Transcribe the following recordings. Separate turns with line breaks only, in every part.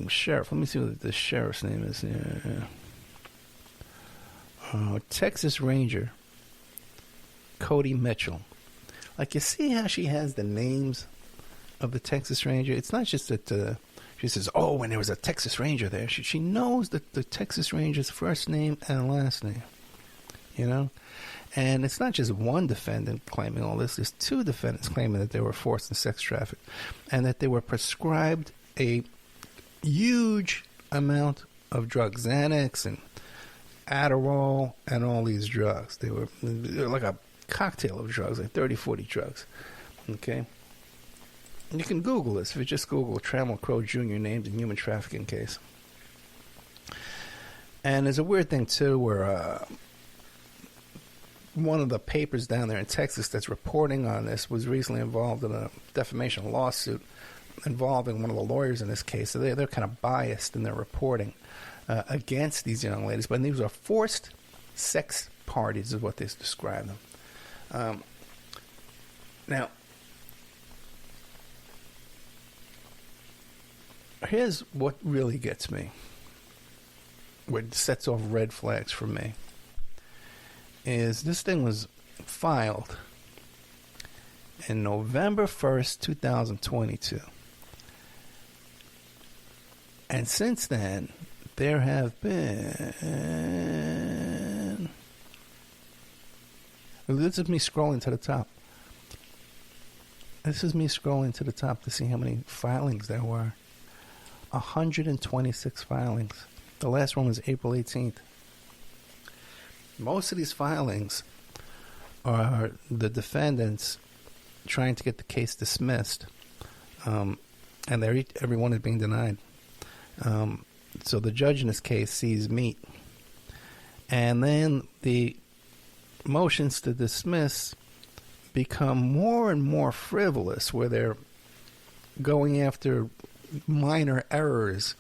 sheriff. Let me see what the sheriff's name is. Texas Ranger Cody Mitchell. Like, you see how she has the names of the Texas Ranger? It's not just that she says, oh, when there was a Texas Ranger there. She knows the Texas Ranger's first name and last name, you know? And it's not just one defendant claiming all this. There's two defendants claiming that they were forced and sex trafficked and that they were prescribed a huge amount of drugs, Xanax and Adderall and all these drugs. They were like a cocktail of drugs, like 30, 40 drugs. Okay? And you can Google this. If you just Google Trammell Crow Jr. named in human trafficking case. And there's a weird thing, too, where one of the papers down there in Texas that's reporting on this was recently involved in a defamation lawsuit involving one of the lawyers in this case. So they're kind of biased in their reporting against these young ladies. But these are forced sex parties is what they describe them. Now, here's what really gets me, what sets off red flags for me, is this thing was filed in November 1st, 2022. And since then, there have been... This is me scrolling to the top. This is me scrolling to the top to see how many filings there were. 126 filings. The last one was April 18th. Most of these filings are the defendants trying to get the case dismissed, and everyone is being denied. So the judge in this case sees meat. And then the motions to dismiss become more and more frivolous, where they're going after minor errors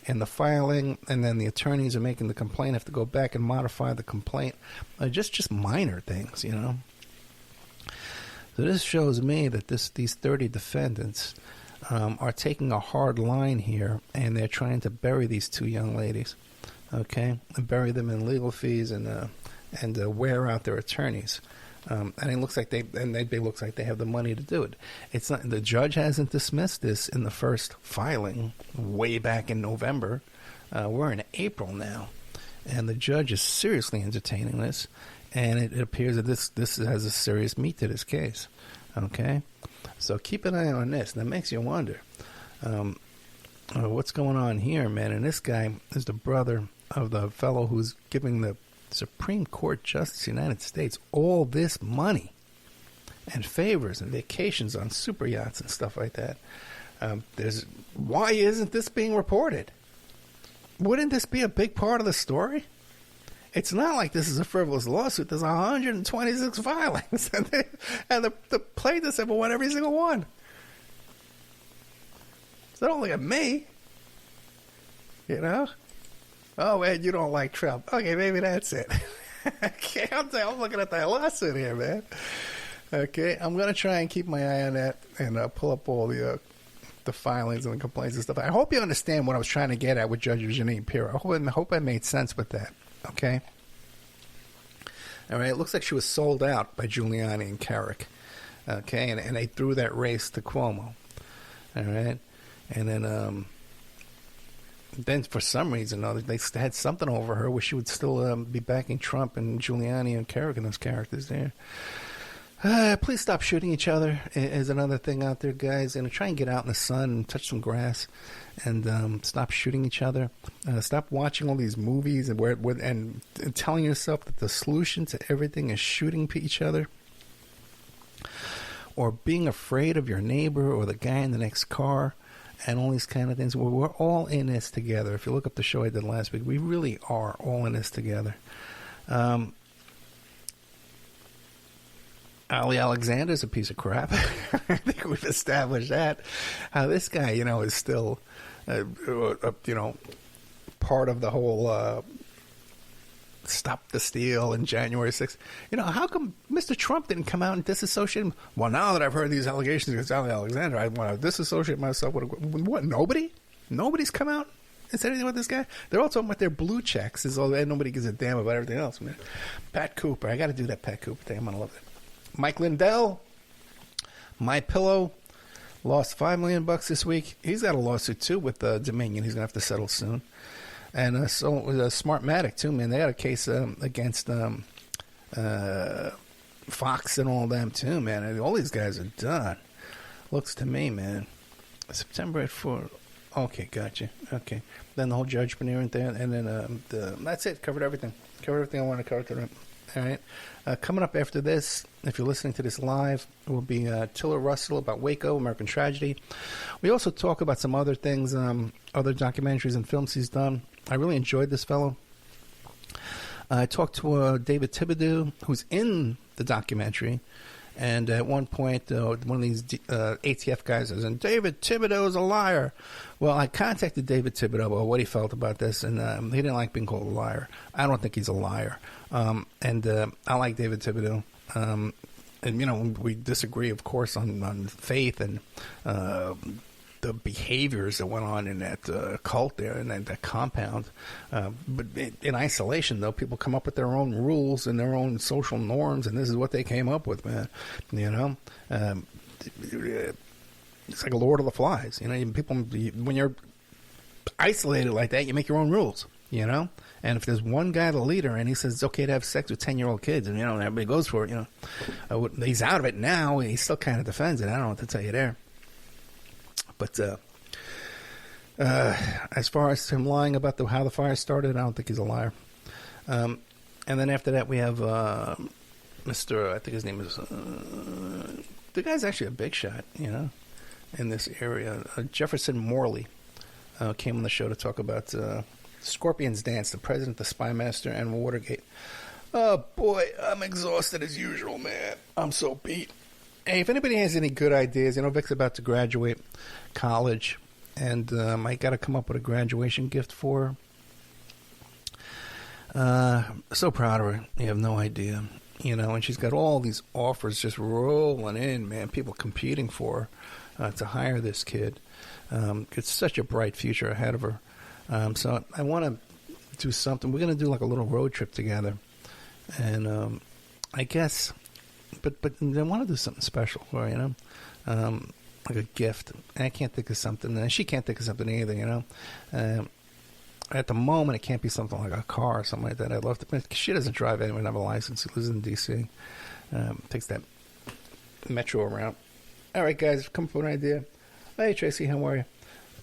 in the filing, and then the attorneys are making the complaint, have to go back and modify the complaint. Just minor things, you know. So this shows me that these 30 defendants are taking a hard line here, and they're trying to bury these two young ladies, okay, and bury them in legal fees and wear out their attorneys. And it looks like they have the money to do it. It's not, the judge hasn't dismissed this in the first filing way back in November. We're in April now, and the judge is seriously entertaining this, and it appears that this has a serious meat to this case. Okay, so keep an eye on this. That makes you wonder what's going on here, man. And this guy is the brother of the fellow who's giving the Supreme Court Justice of the United States all this money and favors and vacations on super yachts and stuff like that. Why isn't this being reported? Wouldn't this be a big part of the story? It's not like this is a frivolous lawsuit. There's 126 filings, and the plaintiffs have won every single one. So don't look at me, you know. Oh, man, you don't like Trump. Okay, maybe that's it. Okay, I'm looking at that lawsuit here, man. Okay, I'm going to try and keep my eye on that and pull up all the filings and the complaints and stuff. I hope you understand what I was trying to get at with Judge Janine Pirro. I hope I made sense with that. Okay? All right, it looks like she was sold out by Giuliani and Carrick. Okay, and they threw that race to Cuomo. All right? And then for some reason, they had something over her where she would still be backing Trump and Giuliani and Carrick and those characters there. Please stop shooting each other is another thing out there, guys. And try and get out in the sun and touch some grass and stop shooting each other. Stop watching all these movies and telling yourself that the solution to everything is shooting each other or being afraid of your neighbor or the guy in the next car. And all these kind of things. We're all in this together. If you look up the show I did last week, we really are all in this together. Ali Alexander's a piece of crap. I think we've established that. How this guy, is still, part of the whole Stop the Steal and January 6th. How come Mr. Trump didn't come out and disassociate him? Well, now that I've heard these allegations against Ali Alexander, I want to disassociate myself with what? Nobody? Nobody's come out and said anything about this guy. They're all talking about their blue checks. And nobody gives a damn about everything else, man. Pat Cooper. I got to do that Pat Cooper thing. I'm going to love it. Mike Lindell. My Pillow. Lost $5 million this week. He's got a lawsuit, too, with Dominion. He's going to have to settle soon. And so was Smartmatic, too, man. They got a case against Fox and all them, too, man. And all these guys are done. Looks to me, man. September 4. Okay, gotcha. Okay. Then the whole judgment hearing there. And then that's it. Covered everything. Covered everything I wanted to cover today. All right. Coming up after this, if you're listening to this live, will be Tiller Russell about Waco, American Tragedy. We also talk about some other things, other documentaries and films he's done. I really enjoyed this fellow. I talked to David Thibodeau, who's in the documentary. And at one point, one of these ATF guys says, and David Thibodeau is a liar. Well, I contacted David Thibodeau about what he felt about this, and he didn't like being called a liar. I don't think he's a liar. And I like David Thibodeau. And, you know, we disagree, of course, on faith and the behaviors that went on in that cult there and that compound. But in isolation, though, people come up with their own rules and their own social norms, and this is what they came up with, man. You know? It's like a Lord of the Flies. You know, people, when you're isolated like that, you make your own rules, you know? And if there's one guy, the leader, and he says it's okay to have sex with 10-year-old kids, and, you know, and everybody goes for it, you know. He's out of it now. He still kind of defends it. I don't know what to tell you there. But as far as him lying about how the fire started, I don't think he's a liar. And then after that, we have Mr. I think his name is... the guy's actually a big shot, you know, in this area. Jefferson Morley came on the show to talk about Scorpion's Dance, the President, the Spy Master, and Watergate. Oh, boy, I'm exhausted as usual, man. I'm so beat. Hey, if anybody has any good ideas, you know, Vic's about to graduate college, and I got to come up with a graduation gift for her. So proud of her. You have no idea. You know, and she's got all these offers just rolling in, man. People competing for her to hire this kid. It's such a bright future ahead of her. So I want to do something. We're going to do like a little road trip together. And I guess... But I want to do something special for her, you know, like a gift. And I can't think of something. And she can't think of something either, you know. At the moment, it can't be something like a car or something like that. I'd love to. She doesn't drive anywhere, have a license. She lives in D.C. Takes that metro around. All right, guys, come up with an idea. Hey, Tracy, how are you?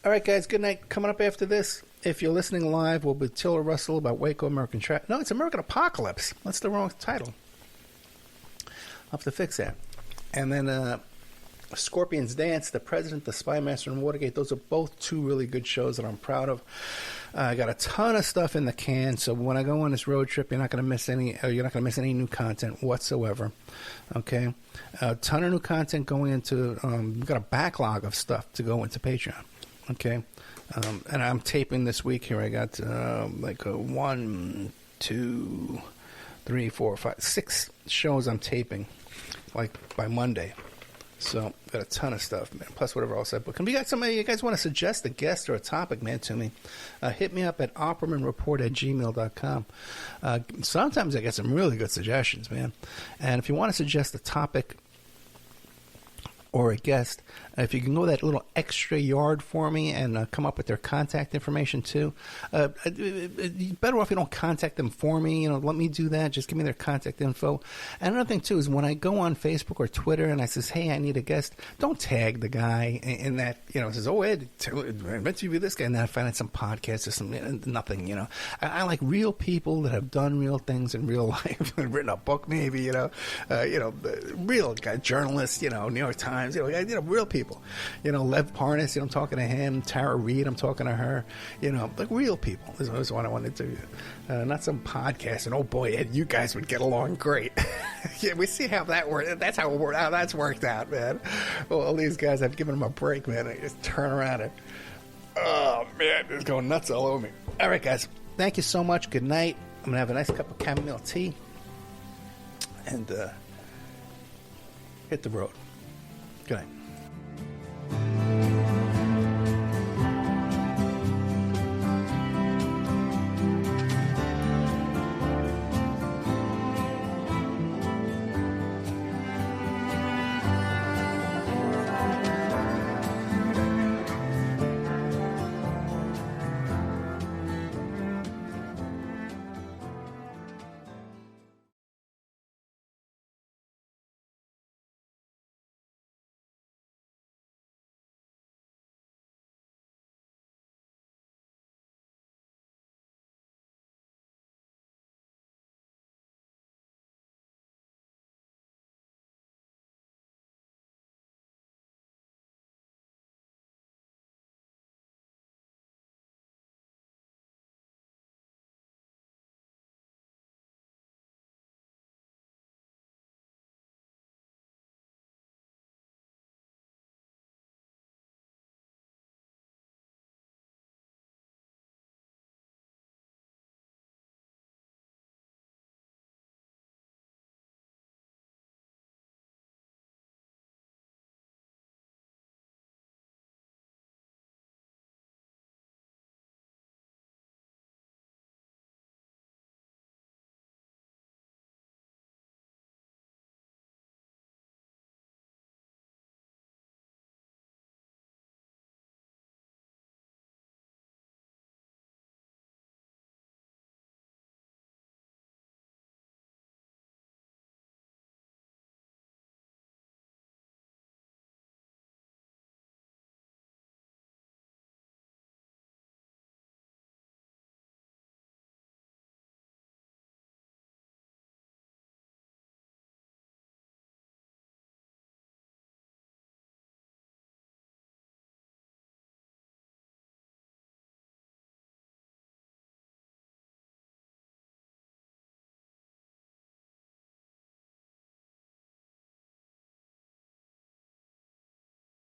All right, guys, good night. Coming up after this, if you're listening live, will be Tiller Russell about Waco, American Tragedy. No, it's American Apocalypse. That's the wrong title. I'll have to fix that. And then Scorpion's Dance, The President, The Spy Master, and Watergate. Those are both two really good shows that I'm proud of. I got a ton of stuff in the can, so when I go on this road trip, you're not going to miss any. You're not going to miss any new content whatsoever. Okay, a ton of new content going into. We've got a backlog of stuff to go into Patreon. Okay, and I'm taping this week here. I got like 1, 2, 3, 4, 5, 6 shows I'm taping, like by Monday. So got a ton of stuff, man. Plus whatever else I book. And if you got somebody you guys want to suggest a guest or a topic, man, to me, hit me up at oppermanreport@gmail.com. Sometimes I get some really good suggestions, man. And if you want to suggest a topic or a guest, if you can go that little extra yard for me and come up with their contact information too. Better off you don't contact them for me. You know, let me do that. Just give me their contact info. And another thing too is when I go on Facebook or Twitter and I says, "Hey, I need a guest," don't tag the guy in that. You know, says, "Oh, Ed, I meant you be this guy," and then I find out some podcast or something. Nothing. You know, I like real people that have done real things in real life, written a book, maybe. You know, real guy, journalists. You know, New York Times. You know, real people. You know, Lev Parnas, you know, I'm talking to him. Tara Reid, I'm talking to her. You know, like real people is what I wanted to do. Not some podcast. And oh boy, Ed, you guys would get along great. Yeah, we see how that worked. That's how that's worked out, man. Well, all these guys, I've given them a break, man. I just turn around and, oh man, it's going nuts all over me. All right, guys, thank you so much. Good night. I'm gonna have a nice cup of chamomile tea and hit the road. Good night.